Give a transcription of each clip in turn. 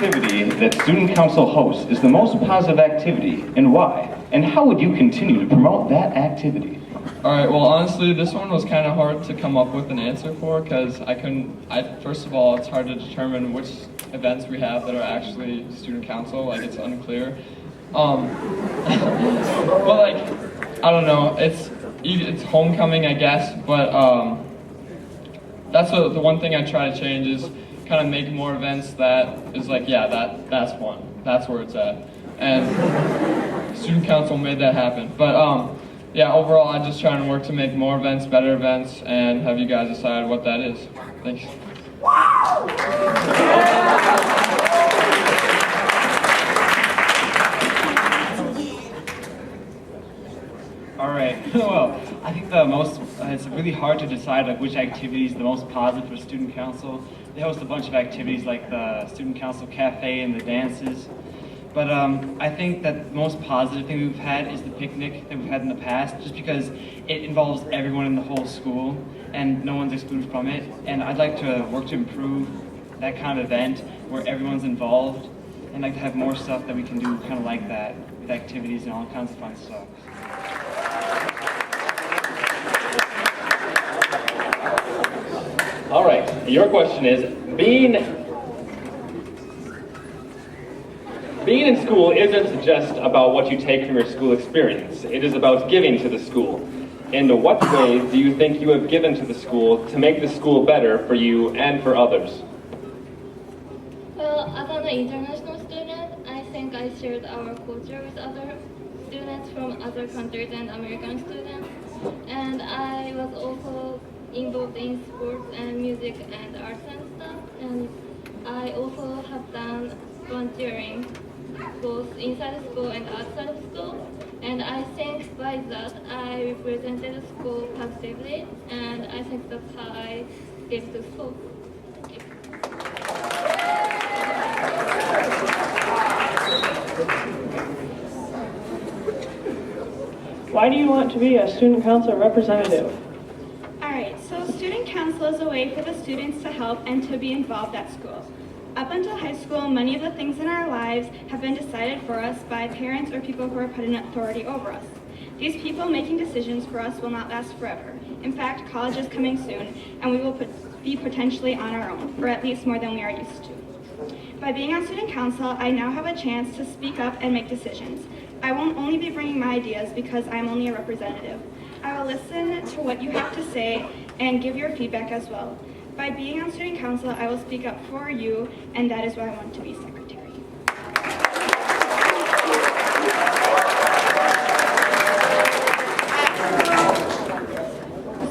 activity that Student Council hosts is the most positive activity, and why? And how would you continue to promote that activity? Alright, well honestly this one was kind of hard to come up with an answer for because first of all it's hard to determine which events we have that are actually student council, like it's unclear. But like, I don't know, it's homecoming I guess, but that's the one thing I try to change is kind of make more events that is like, yeah, that's one, that's where it's at. And student council made that happen. But yeah, overall I just try and work to make more events, better events, and have you guys decide what that is. Thanks. All right. Well, I think it's really hard to decide like which activity is the most positive for Student Council. They host a bunch of activities like the Student Council Cafe and the dances. But I think that the most positive thing we've had is the picnic that we've had in the past, just because it involves everyone in the whole school and no one's excluded from it. And I'd like to work to improve that kind of event where everyone's involved, and like to have more stuff that we can do kind of like that with activities and all kinds of fun stuff. All right, your question is, being in school isn't just about what you take from your school experience. It is about giving to the school. In what ways do you think you have given to the school to make the school better for you and for others? Well, as an international student, I think I shared our culture with other students from other countries and American students. And I was also involved in sports and music and arts and stuff. And I also have done volunteering both inside the school and outside of school. And I think by that I represented the school positively, and I think that's how I gave to school. Thank you. Why do you want to be a student council representative? Alright, so student council is a way for the students to help and to be involved at school. Up until high school, many of the things in our lives have been decided for us by parents or people who are put in authority over us. These people making decisions for us will not last forever. In fact, college is coming soon, and we will be potentially on our own, for at least more than we are used to. By being on student council, I now have a chance to speak up and make decisions. I won't only be bringing my ideas because I'm only a representative. I will listen to what you have to say and give your feedback as well. By being on student council, I will speak up for you, and that is why I want to be secretary.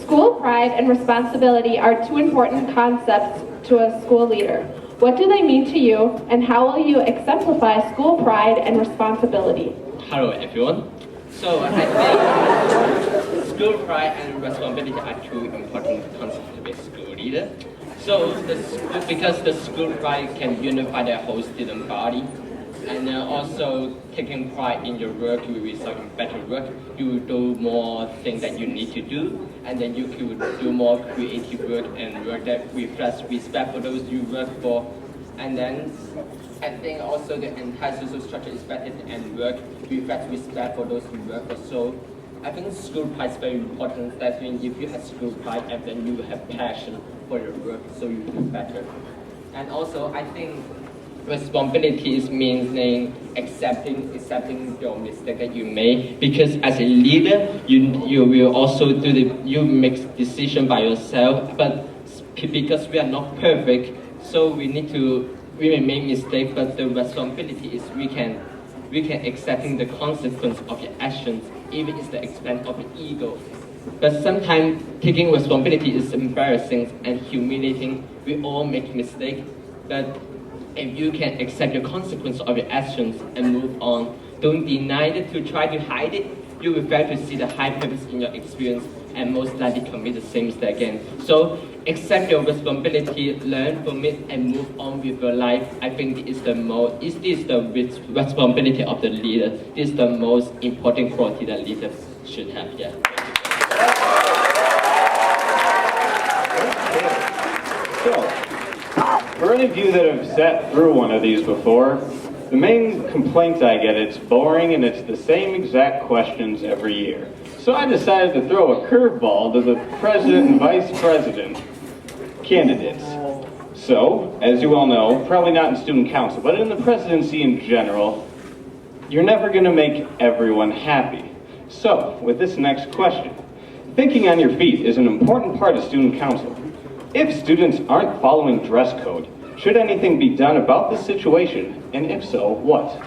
School pride and responsibility are two important concepts to a school leader. What do they mean to you, and how will you exemplify school pride and responsibility? Hello everyone. So I think school pride and responsibility are two important concepts to be a school leader. So because the school pride can unify the whole student body, and also taking pride in your work, you will result in better work. You will do more things that you need to do, and then you could do more creative work and work that reflects respect for those you work for. And then I think also the entire social structure is better and work reflects respect for those you work for. So I think school pride is very important. That means if you have school pride, and then you will have passion for your work, so you do better. And also I think responsibility is meaning accepting your mistake that you made, because as a leader you will also you make decision by yourself, but because we are not perfect, so we may make mistakes, but the responsibility is we can accepting the consequence of your actions, even it's the expense of your ego. But sometimes taking responsibility is embarrassing and humiliating. We all make mistakes, but if you can accept the consequence of your actions and move on, don't deny it to try to hide it, you will fail to see the high purpose in your experience and most likely commit the same mistake again. So accept your responsibility, learn from it, and move on with your life. I think this is the responsibility of the leader. This is the most important quality that leaders should have. Yeah. So, For any of you that have sat through one of these before, the main complaint I get, it's boring and it's the same exact questions every year. So I decided to throw a curveball to the president and vice president candidates. So, as you all know, probably not in student council, but in the presidency in general, you're never going to make everyone happy. So, with this next question, thinking on your feet is an important part of student council. If students aren't following dress code, should anything be done about this situation, and if so, what?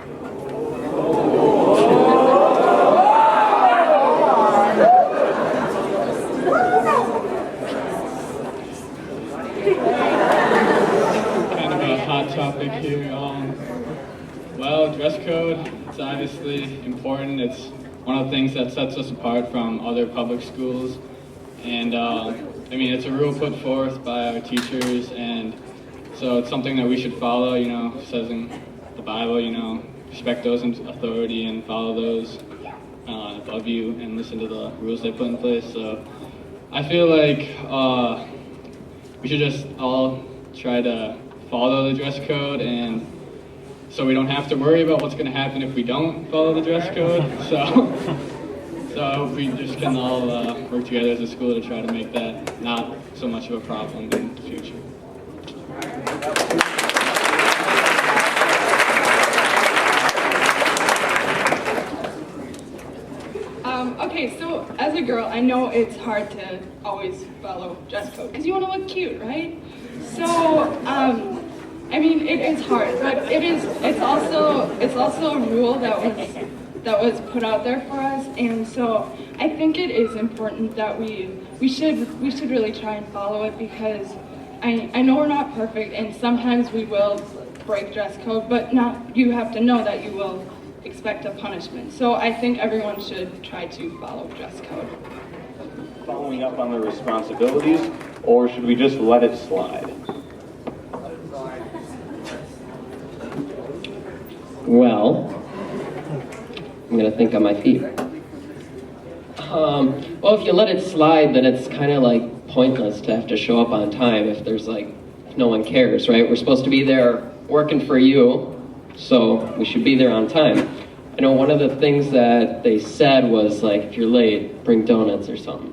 Kind of a hot topic here. Well, dress code, it's obviously important. It's one of the things that sets us apart from other public schools. And I mean, it's a rule put forth by our teachers, and so it's something that we should follow. You know, it says in the Bible, you know, respect those in authority and follow those above you and listen to the rules they put in place. So I feel like we should just all try to follow the dress code, and so we don't have to worry about what's going to happen if we don't follow the dress code. So I hope we just can all work together as a school to try to make that not so much of a problem in the future. Okay, so as a girl, I know it's hard to always follow dress code because you want to look cute, right? So, I mean, it is hard, but it's also a rule that was put out there for us, and so I think it is important that we should really try and follow it, because I know we're not perfect, and sometimes we will break dress code, but you have to know that you will expect a punishment. So I think everyone should try to follow dress code. Following up on the responsibilities, or should we just let it slide? Well, I'm gonna think on my feet. Well, if you let it slide, then it's kind of like pointless to have to show up on time if no one cares, right? We're supposed to be there working for you, so we should be there on time. I know one of the things that they said was like, if you're late, bring donuts or something.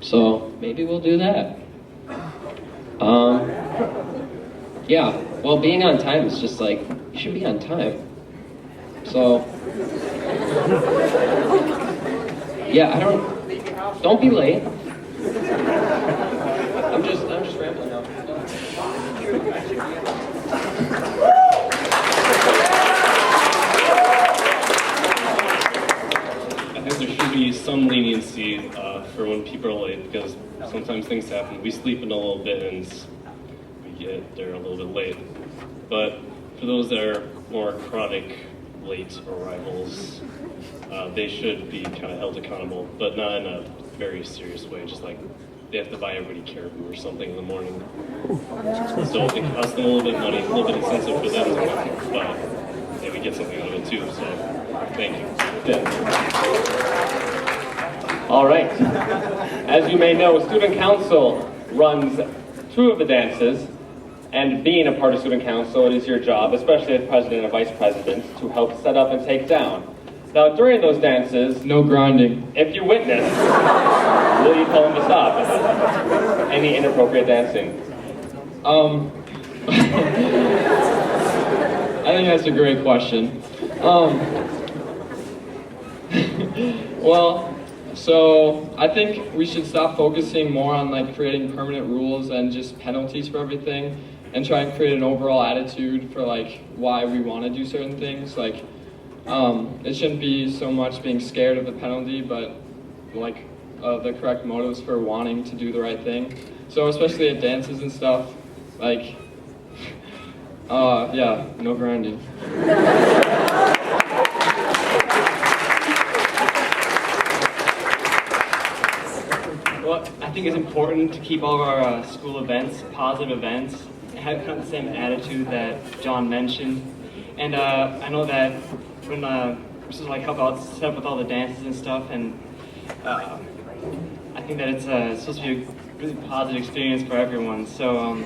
So maybe we'll do that. Yeah, well, being on time is just like, you should be on time. So, yeah, don't be late. I'm just rambling now. I think there should be some leniency for when people are late, because sometimes things happen. We sleep in a little bit and we get there a little bit late. But for those that are more chronic late arrivals, they should be kind of held accountable, but not in a very serious way, just like they have to buy everybody caribou or something in the morning. So it costs them a little bit of money, a little bit expensive for them, but yeah, we get something out of it too, so thank you. All right. As you may know, Student Council runs 2 of the dances, and being a part of Student Council, it is your job, especially as president and vice president, to help set up and take down. Now, during those dances, no grinding. If you witness, will you tell them to stop? Any inappropriate dancing? I think that's a great question. Well, so I think we should stop focusing more on like creating permanent rules and just penalties for everything, and try and create an overall attitude for like why we want to do certain things. Like, it shouldn't be so much being scared of the penalty, but like the correct motives for wanting to do the right thing. So especially at dances and stuff, like, yeah, no grinding. Well, I think it's important to keep all of our school events, positive events, have kind of the same attitude that John mentioned. And I know that when we're supposed to like help out set up with all the dances and stuff, and I think that it's supposed to be a really positive experience for everyone. So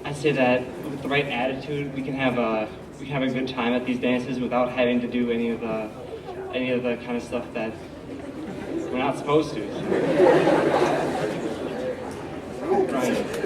I'd say that with the right attitude, we can have a good time at these dances without having to do any of the kind of stuff that we're not supposed to. Right.